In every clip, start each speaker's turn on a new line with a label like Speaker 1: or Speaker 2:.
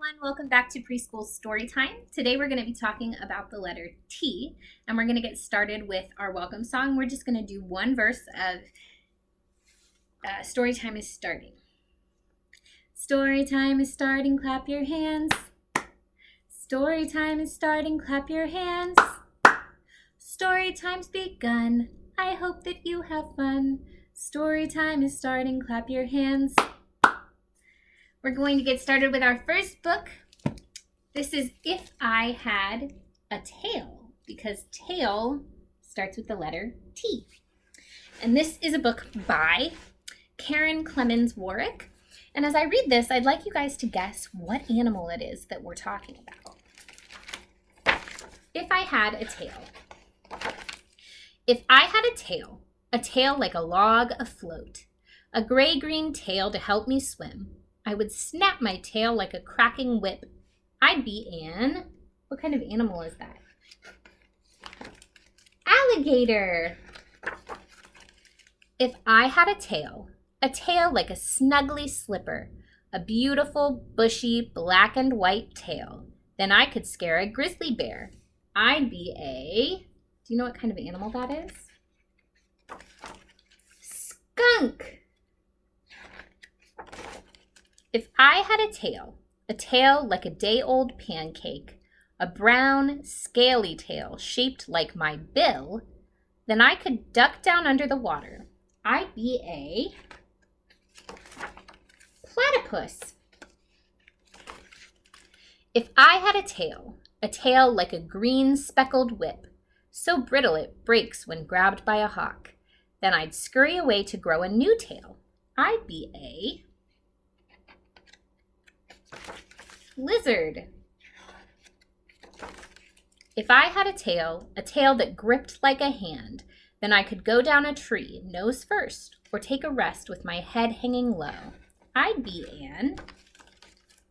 Speaker 1: everyone. Welcome back to Preschool Storytime. Today we're going to be talking about the letter T, and we're going to get started with our welcome song. We're just going to do one verse of Storytime is starting. Storytime is starting, clap your hands. Storytime is starting, clap your hands. Storytime's begun. I hope that you have fun. Storytime is starting, clap your hands. We're going to get started with our first book. This is If I Had a Tail, because tail starts with the letter T. And this is a book by Karen Clemens Warwick. And as I read this, I'd like you guys to guess what animal it is that we're talking about. If I had a tail. If I had a tail like a log afloat, a gray-green tail to help me swim, I would snap my tail like a cracking whip. I'd be an... What kind of animal is that? Alligator. If I had a tail like a snuggly slipper, a beautiful, bushy, black and white tail, then I could scare a grizzly bear. I'd be a... Do you know what kind of animal that is? Skunk. If I had a tail like a day-old pancake, a brown, scaly tail shaped like my bill, then I could duck down under the water. I'd be a platypus. If I had a tail like a green speckled whip, so brittle it breaks when grabbed by a hawk, then I'd scurry away to grow a new tail. I'd be a lizard. If I had a tail that gripped like a hand, then I could go down a tree, nose first, or take a rest with my head hanging low. I'd be an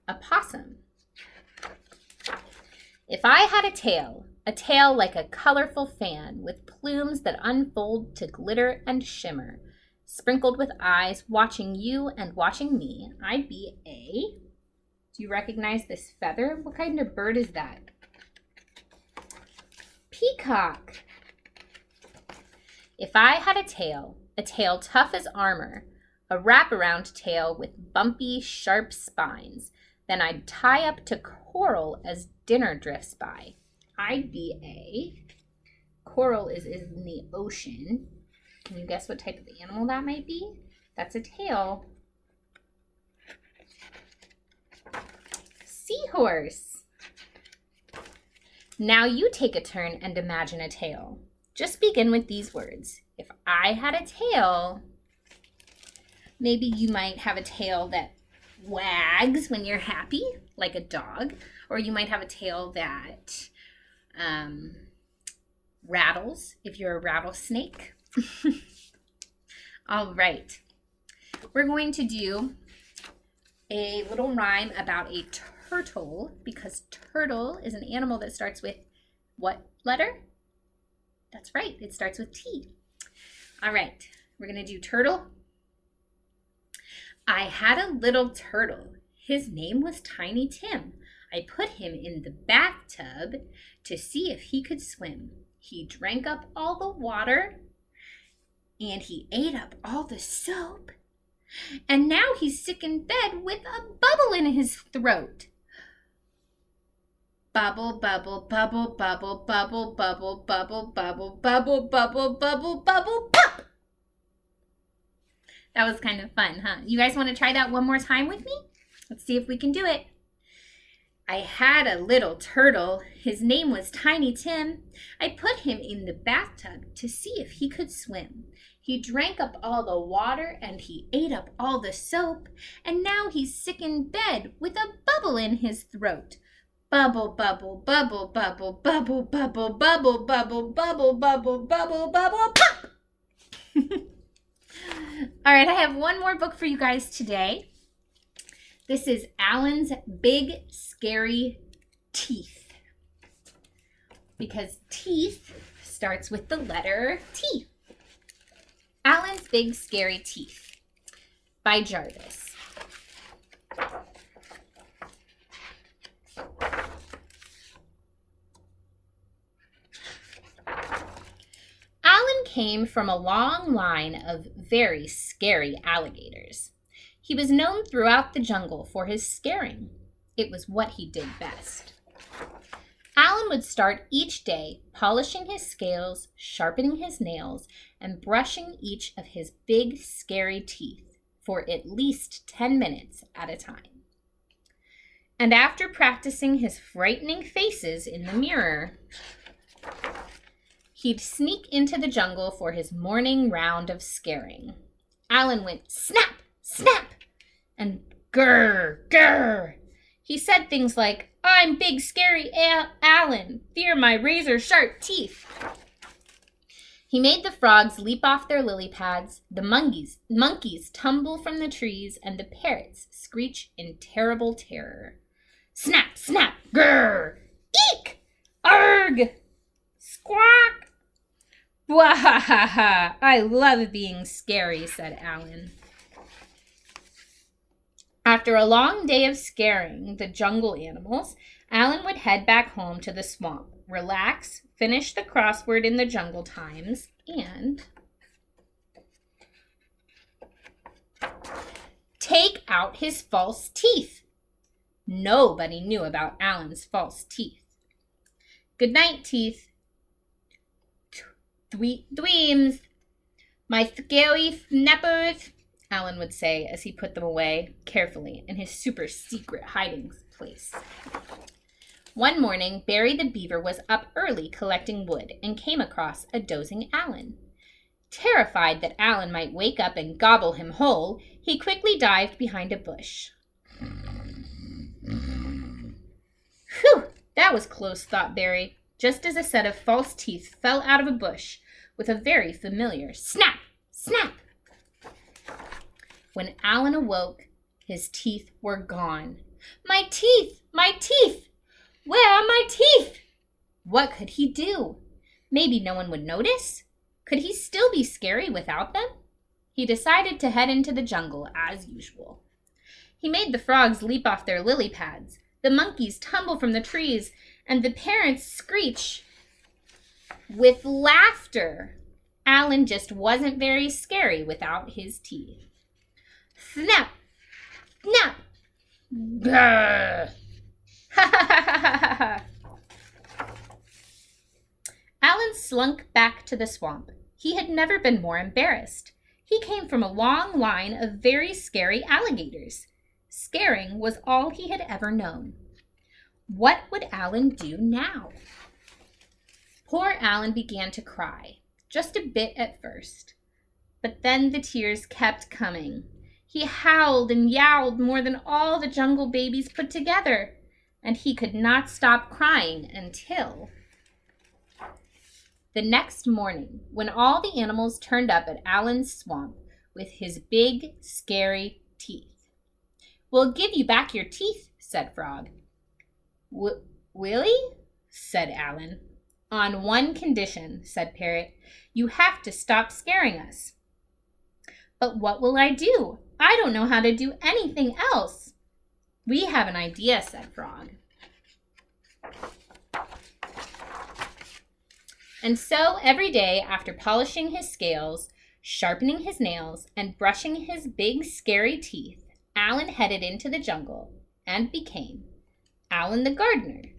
Speaker 1: opossum. If I had a tail like a colorful fan with plumes that unfold to glitter and shimmer, sprinkled with eyes watching you and watching me, I'd be a... Do you recognize this feather? What kind of bird is that? Peacock. If I had a tail tough as armor, a wraparound tail with bumpy, sharp spines, then I'd tie up to coral as dinner drifts by. I'd be a... Coral is in the ocean. Can you guess what type of animal that might be? That's a tail. Seahorse. Now you take a turn and imagine a tail. Just begin with these words. If I had a tail, maybe you might have a tail that wags when you're happy, like a dog, or you might have a tail that rattles if you're a rattlesnake. All right. We're going to do a little rhyme about a turtle, because turtle is an animal that starts with what letter? That's right, it starts with T. All right, we're going to do turtle. I had a little turtle. His name was Tiny Tim. I put him in the bathtub to see if he could swim. He drank up all the water, and he ate up all the soap. And now he's sick in bed with a bubble in his throat. Bubble, bubble, bubble, bubble, bubble, bubble, bubble, bubble, bubble, bubble, bubble, bubble, pop. That was kind of fun, huh? You guys want to try that one more time with me? Let's see if we can do it. I had a little turtle. His name was Tiny Tim. I put him in the bathtub to see if he could swim. He drank up all the water and he ate up all the soap. And now he's sick in bed with a bubble in his throat. Bubble, bubble, bubble, bubble, bubble, bubble, bubble, bubble, bubble, bubble, bubble, bubble, pop! All right, I have one more book for you guys today. This is Alan's Big Scary Teeth, because teeth starts with the letter T. Alan's Big Scary Teeth by Jarvis. came from a long line of very scary alligators. He was known throughout the jungle for his scaring. It was what he did best. Alan would start each day polishing his scales, sharpening his nails, and brushing each of his big, scary teeth for at least 10 minutes at a time. And after practicing his frightening faces in the mirror, he'd sneak into the jungle for his morning round of scaring. Alan went snap, snap, and grr, grr. He said things like, "I'm big scary Alan, fear my razor-sharp teeth." He made the frogs leap off their lily pads, the monkeys tumble from the trees, and the parrots screech in terrible terror. Snap, snap, grr, eek, arg, squawk. Wahahaha, I love being scary, said Alan. After a long day of scaring the jungle animals, Alan would head back home to the swamp, relax, finish the crossword in the Jungle Times, and take out his false teeth. Nobody knew about Alan's false teeth. Good night, teeth. Dweems, my scary snappers, Alan would say as he put them away carefully in his super secret hiding place. One morning, Barry the Beaver was up early collecting wood and came across a dozing Alan. Terrified that Alan might wake up and gobble him whole, he quickly dived behind a bush. Phew, that was close, thought Barry, just as a set of false teeth fell out of a bush with a very familiar snap, snap. When Alan awoke, his teeth were gone. My teeth! My teeth! Where are my teeth? What could he do? Maybe no one would notice? Could he still be scary without them? He decided to head into the jungle as usual. He made the frogs leap off their lily pads, the monkeys tumble from the trees, and the parrots screech with laughter. Alan just wasn't very scary without his teeth. Snap! Snap! Grrr! Ha ha ha ha ha! Alan slunk back to the swamp. He had never been more embarrassed. He came from a long line of very scary alligators. Scaring was all he had ever known. What would Alan do now? Poor Alan began to cry, just a bit at first. But then the tears kept coming. He howled and yowled more than all the jungle babies put together, and he could not stop crying until the next morning, when all the animals turned up at Alan's swamp with his big, scary teeth. "We'll give you back your teeth," said Frog. Really?" said Alan. "On one condition," said Parrot. "You have to stop scaring us." "But what will I do? I don't know how to do anything else." "We have an idea," said Frog. And so every day, after polishing his scales, sharpening his nails, and brushing his big, scary teeth, Alan headed into the jungle and became Alan the gardener,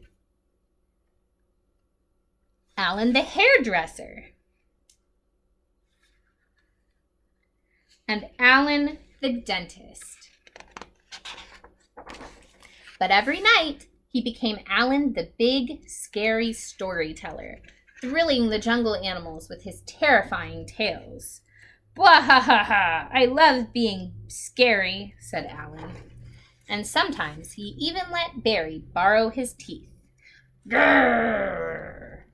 Speaker 1: Alan the hairdresser, and Alan the dentist. But every night, he became Alan the big, scary storyteller, thrilling the jungle animals with his terrifying tales. "Bwahahaha! I love being scary," said Alan. And sometimes he even let Barry borrow his teeth. Grrr!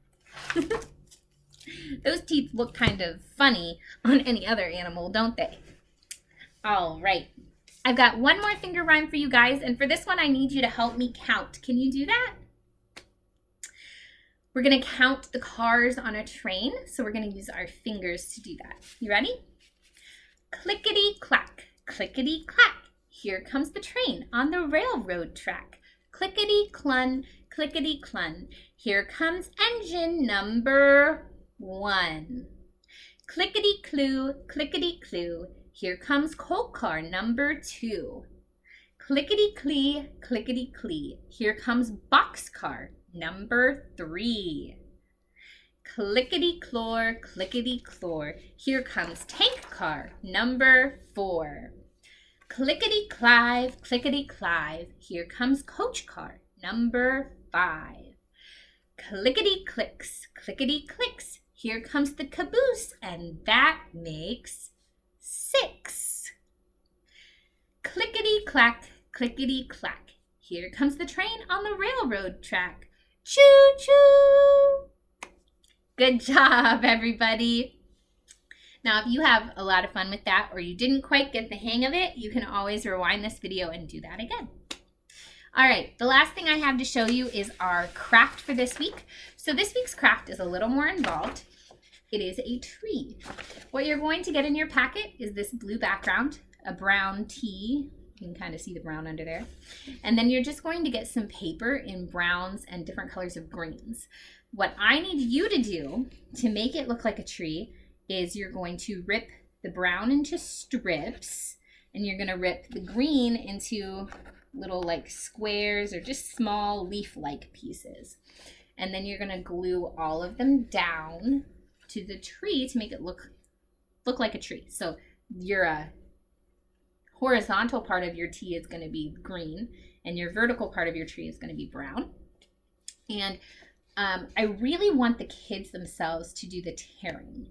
Speaker 1: Those teeth look kind of funny on any other animal, don't they? All right. I've got one more finger rhyme for you guys, and for this one I need you to help me count. Can you do that? We're going to count the cars on a train, so we're going to use our fingers to do that. You ready? Clickety-clack, clickety-clack. Here comes the train on the railroad track. Clickety-clun, clickety-clun. Here comes engine number 1. Clickety-clue, here comes colt car number 2. Clickety-clee, here comes boxcar number 3. Clickety-clore, here comes tank car number 4. Clickety-clive, here comes coach car number 5. Clickety-clicks, here comes the caboose, and that makes 6. Clickety-clack, here comes the train on the railroad track. Choo-choo! Good job, everybody. Now, if you have a lot of fun with that or you didn't quite get the hang of it, you can always rewind this video and do that again. All right, the last thing I have to show you is our craft for this week. So this week's craft is a little more involved. It is a tree. What you're going to get in your packet is this blue background, a brown tee. You can kind of see the brown under there. And then you're just going to get some paper in browns and different colors of greens. What I need you to do to make it look like a tree is you're going to rip the brown into strips, and you're going to rip the green into little like squares or just small leaf-like pieces. And then you're going to glue all of them down to the tree to make it look like a tree. So your horizontal part of your T is going to be green, and your vertical part of your tree is going to be brown. And I really want the kids themselves to do the tearing.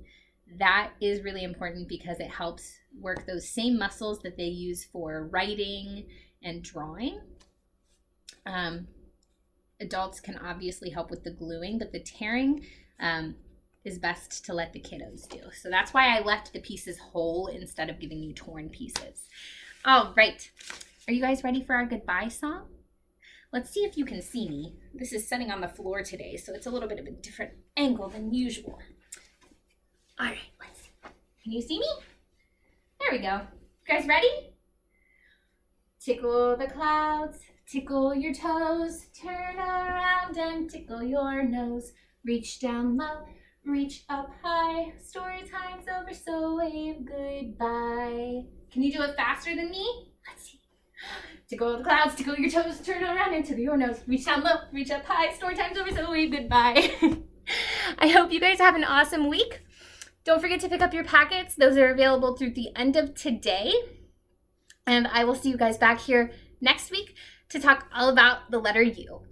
Speaker 1: That is really important because it helps work those same muscles that they use for writing and drawing. Adults can obviously help with the gluing, but the tearing is best to let the kiddos do. So that's why I left the pieces whole instead of giving you torn pieces. All right, are you guys ready for our goodbye song? Let's see if you can see me. This is sitting on the floor today, so it's a little bit of a different angle than usual. All right, let's see. Can you see me? There we go. You guys ready? Tickle the clouds, tickle your toes, turn around and tickle your nose. Reach down low, reach up high. Story time's over, so wave goodbye. Can you do it faster than me? Let's see. Tickle the clouds, tickle your toes, turn around and tickle your nose. Reach down low, reach up high. Story time's over, so wave goodbye. I hope you guys have an awesome week. Don't forget to pick up your packets. Those are available through the end of today. And I will see you guys back here next week to talk all about the letter U.